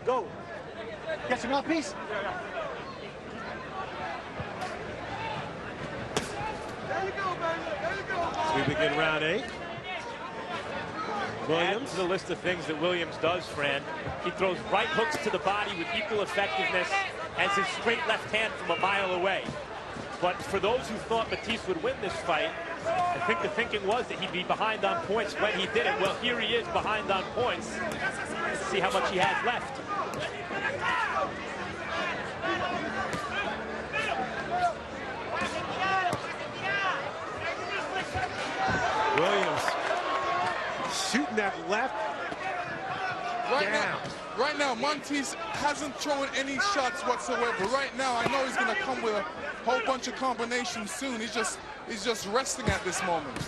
Go. Get your mouthpiece. As we begin round 8. Williams. Add to the list of things that Williams does, Fran. He throws right hooks to the body with equal effectiveness as his straight left hand from a mile away. But for those who thought Matthysse would win this fight, I think the thinking was that he'd be behind on points when he did it. Well, here he is behind on points. Let's see how much he has left. Williams shooting that left. Right now, Matthysse hasn't thrown any shots whatsoever. Right now, I know he's going to come with a whole bunch of combinations soon. He's just resting at this moment. Is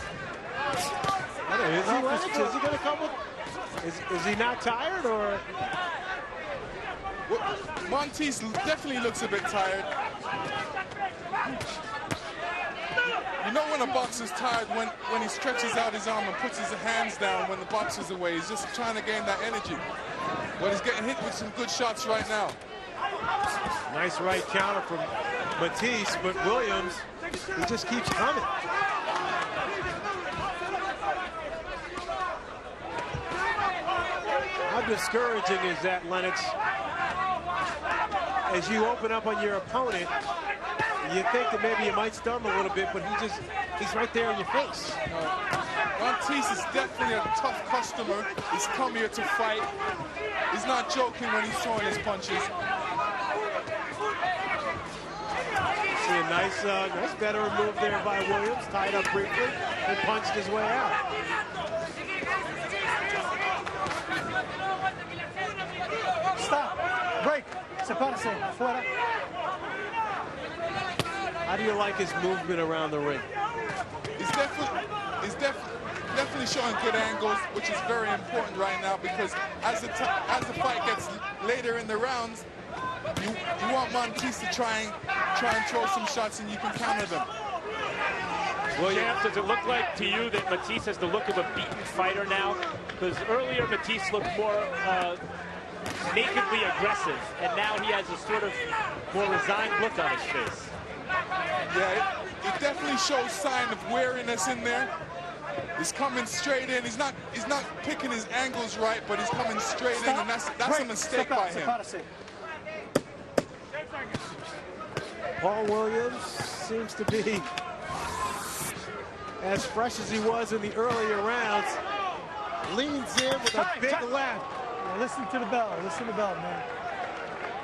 he going to come with? Is he not tired, or? Well, Matthysse definitely looks a bit tired. You know when a boxer's tired when he stretches out his arm and puts his hands down when the boxer's away. He's just trying to gain that energy. But he's getting hit with some good shots right now. Nice right counter from Matthysse, but Williams, he just keeps coming. How discouraging is that, Lennox? As you open up on your opponent, you think that maybe you might stumble a little bit, but he's right there in your face. Matthysse is definitely a tough customer. He's come here to fight. He's not joking when he's throwing his punches. See a nice veteran move there by Williams, tied up briefly and punched his way out. Stop. Break. Sepárese. Fuera. How do you like his movement around the ring? He's definitely showing good angles, which is very important right now, because as the fight gets later in the rounds, you want Matthysse to try and throw some shots, and you can counter them. Well, Champ, does it look like to you that Matthysse has the look of a beaten fighter now? Because earlier Matthysse looked more nakedly aggressive, and now he has a sort of more resigned look on his face. Yeah, it definitely shows sign of weariness in there. He's coming straight in. He's not picking his angles right, but he's coming straight in, and that's a mistake by him. Paul Williams seems to be as fresh as he was in the earlier rounds. Leans in with a big left. Yeah, listen to the bell. Listen to the bell, man.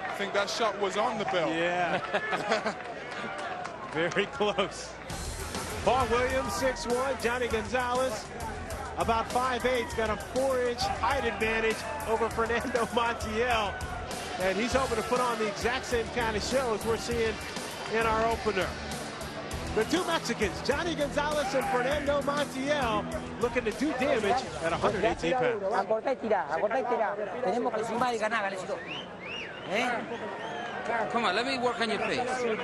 I think that shot was on the bell. Yeah. Very close. Paul Williams, 6'1". Johnny Gonzalez, about 5'8". Got a 4-inch height advantage over Fernando Montiel. And he's hoping to put on the exact same kind of shows we're seeing in our opener. The two Mexicans, Johnny Gonzalez and Fernando Montiel, looking to do damage at 118 pounds. Acorta y tira, acorta y tira. Tenemos que sumar y ganar, Galecito. Come on, let me work on your face. Te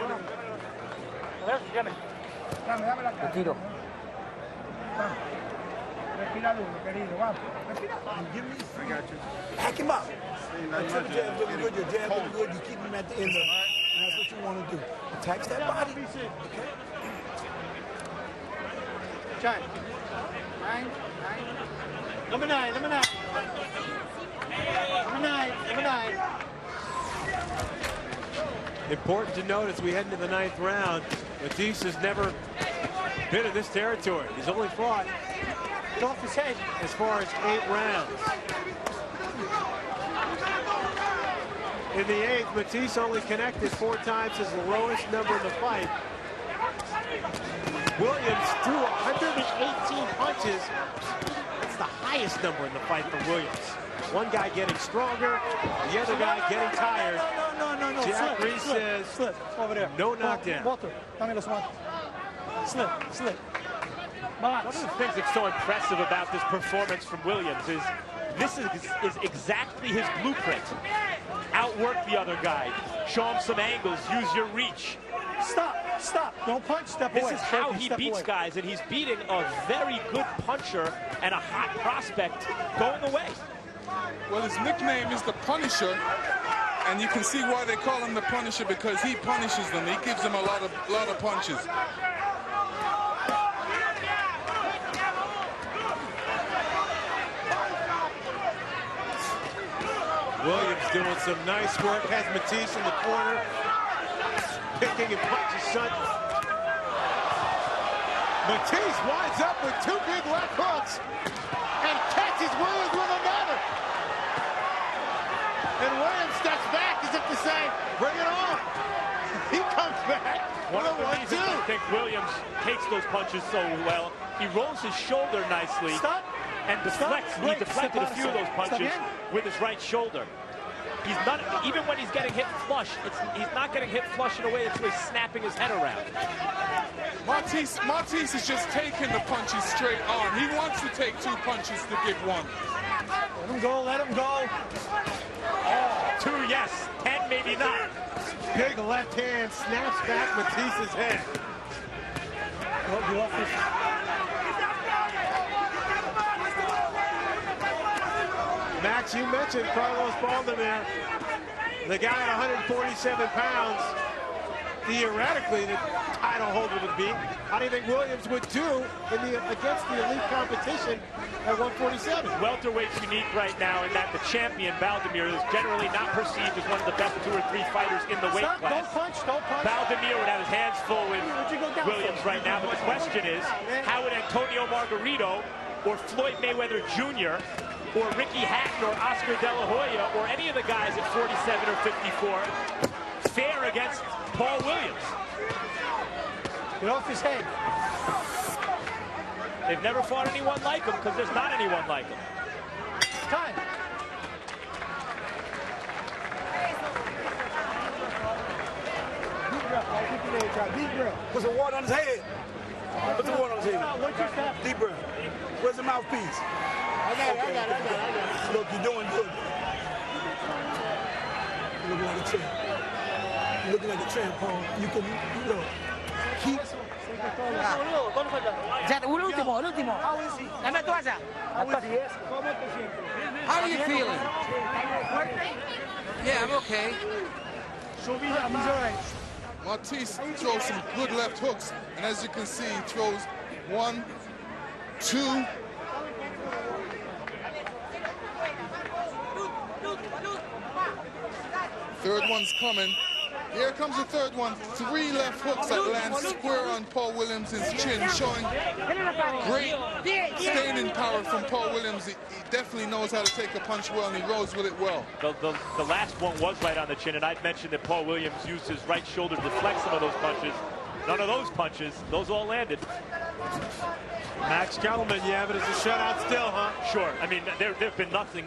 tiro. Hack him up. Your jab really good. Your jab really good. You keep him at the end of it. And that's what you want to do. Attach that body. Okay. Giant. Number nine. Important to note as we head into the 9th round, Matthysse has never been in this territory. He's only fought Off his head. as far as 8 rounds. In the 8th, Matthysse only connected 4 times, his lowest number in the fight. Williams threw 118 punches. That's the highest number in the fight for Williams. One guy getting stronger, the other guy getting tired. No. Jack Reese says slip. Over there. No knockdown. Walter, dame los guantes. Slip. One of the things that's so impressive about this performance from Williams is this is exactly his blueprint. Outwork the other guy, show him some angles, use your reach. Stop. Don't punch, step away. This is how he beats guys, and he's beating a very good puncher and a hot prospect going away. Well, his nickname is the Punisher, and you can see why they call him the Punisher, because he punishes them. He gives them a lot of punches. Williams doing some nice work. Has Matthysse in the corner, picking and punches son. Matthysse winds up with two big left hooks and catches Williams with another. And Williams steps back as if to say, bring it on. He comes back. One of the reasons I think Williams takes those punches so well, he rolls his shoulder nicely. Stop. And deflects. He deflected a few of those punches with his right shoulder. He's not, even when he's getting hit flush, he's not getting hit flush in a way that's really snapping his head around. Matthysse is just taking the punches straight on. He wants to take two punches to give one. Let him go, let him go. Oh, 2, yes. 10, maybe not. Big left hand snaps back Matthisse's head. Max, you mentioned Carlos Baldomir, the guy at 147 pounds. Theoretically, the title holder would be. How do you think Williams would do against the elite competition at 147? Welterweight's unique right now in that the champion, Baldomir, is generally not perceived as one of the best 2 or 3 fighters in the weight class. Don't punch. Baldomir would have his hands full with Williams right now, but the question is, how would Antonio Margarito or Floyd Mayweather Jr. or Ricky Hatton or Oscar De La Hoya or any of the guys at 47 or 54 fare against Paul Williams? Get off his head. They've never fought anyone like him because there's not anyone like him. Time. Deep breath. Put some water on his head. Put the water on his head. Deep breath. Where's the mouthpiece? I got it. Look, you're doing good. You're looking like a champ. You're looking like a champ, Paul. You can, keep. El último. Dame toalla. How are you feeling? Yeah, I'm okay. He's all right. Matthysse throws some good left hooks, and as you can see, he throws 1, 2. Third one's coming. Here comes the third one. 3 left hooks that land square on Paul Williams' chin, showing great staining power from Paul Williams. He definitely knows how to take a punch well, and he rolls with it well. The last one was right on the chin, and I'd mentioned that Paul Williams used his right shoulder to deflect some of those punches. None of those punches, those all landed. Max Kellerman, yeah, but it's a shutout still, huh? Sure. I mean, there's been nothing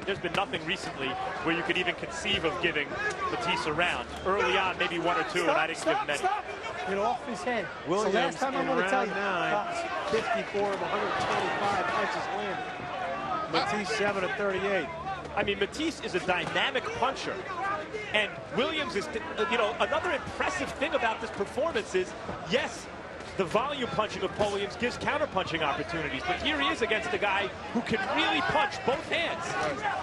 recently where you could even conceive of giving Matthysse a round. Early on, maybe 1 or 2, and I didn't give him any. Get off his head. Williams so last time I'm in going to tell round you. 9, 54 of 125 punches landed. Matthysse 7 of 38. I mean, Matthysse is a dynamic puncher. And Williams is, another impressive thing about this performance is, yes, the volume punching of Paul Williams gives counter-punching opportunities, but here he is against a guy who can really punch both hands.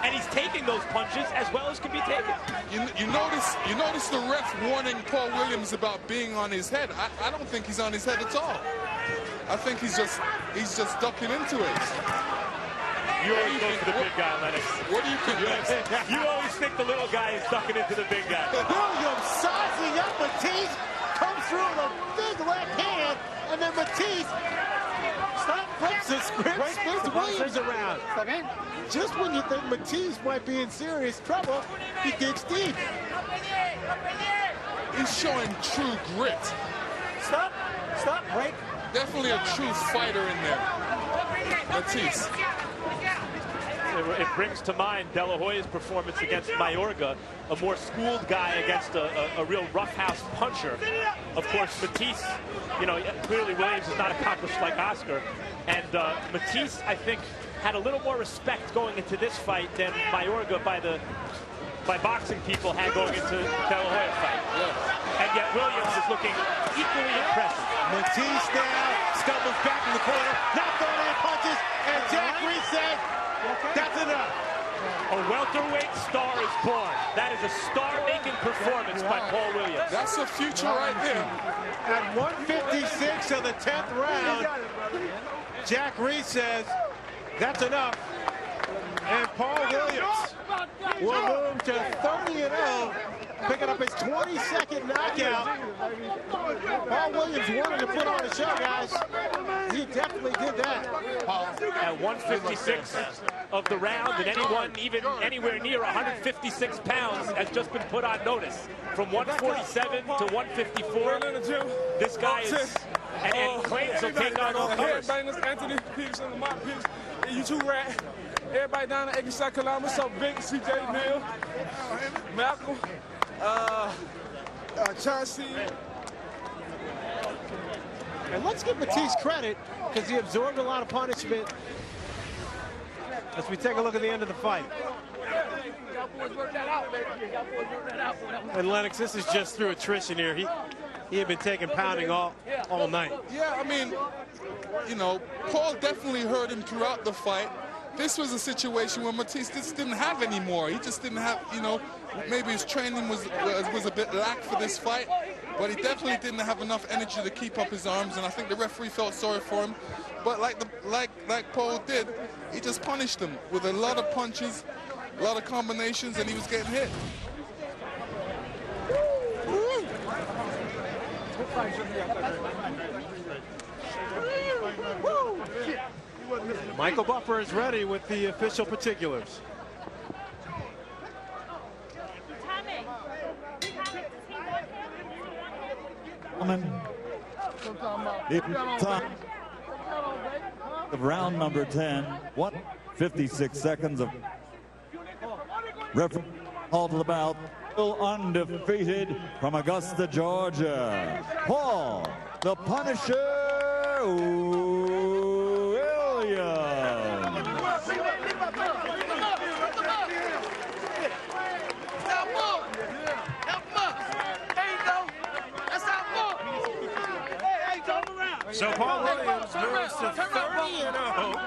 And he's taking those punches as well as can be taken. You notice the ref warning Paul Williams about being on his head. I don't think he's on his head at all. I think he's just ducking into it. You always go for the big guy, Lennox. What do you think? You always think the little guy is ducking into the big guy. Williams sizing up Matthysse, comes through with a big left hand, and then Matthysse flips the script, spins Williams around. Just when you think Matthysse might be in serious trouble, he digs deep. He's showing true grit. Stop, break. Definitely a true fighter in there. Matthysse. It brings to mind De La Hoya's performance against Mayorga, a more schooled guy against a real roughhouse puncher. Of course, Matthysse, clearly Williams is not accomplished like Oscar. And Matthysse, I think, had a little more respect going into this fight than Mayorga by boxing people had going into De La Hoya fight. Yeah. And yet Williams is looking equally impressive. Matthysse now stumbles back in the corner, not throwing any punches, and Jack Reese said, that's enough. A welterweight star is born. That is a star-making performance by Paul Williams. That's a future right there. At 156 of the 10th round, Jack Reese says that's enough. And Paul Williams will move to 30-0, picking up his 22nd knockout. Paul Williams wanted to put on a show, guys. He definitely did that. At 156 of the round, and anyone even anywhere near 156 pounds has just been put on notice. From 147 to 154, this guy is, and claims he'll take on all comers. Anthony Peterson, Lamont Peterson, you two rat. Everybody down in South Carolina, what's up, Vic, CJ Neal, Malcolm, Chauncey. And let's give Matthysse credit because he absorbed a lot of punishment as we take a look at the end of the fight. And Lennox, this is just through attrition here. He had been taking pounding all night. Yeah, I mean, you know, Paul definitely hurt him throughout the fight. This was a situation where Matthysse just didn't have any more. He just didn't have, you know, maybe his training was a bit lack for this fight, but he definitely didn't have enough energy to keep up his arms, and I think the referee felt sorry for him. But like Paul did, he just punished him with a lot of punches, a lot of combinations, and he was getting hit. Michael Buffer is ready with the official particulars. Of round number 10, 56 seconds of referee call to the bout. Still undefeated from Augusta, Georgia, Paul the Punisher So Paul Williams moves to 30-0.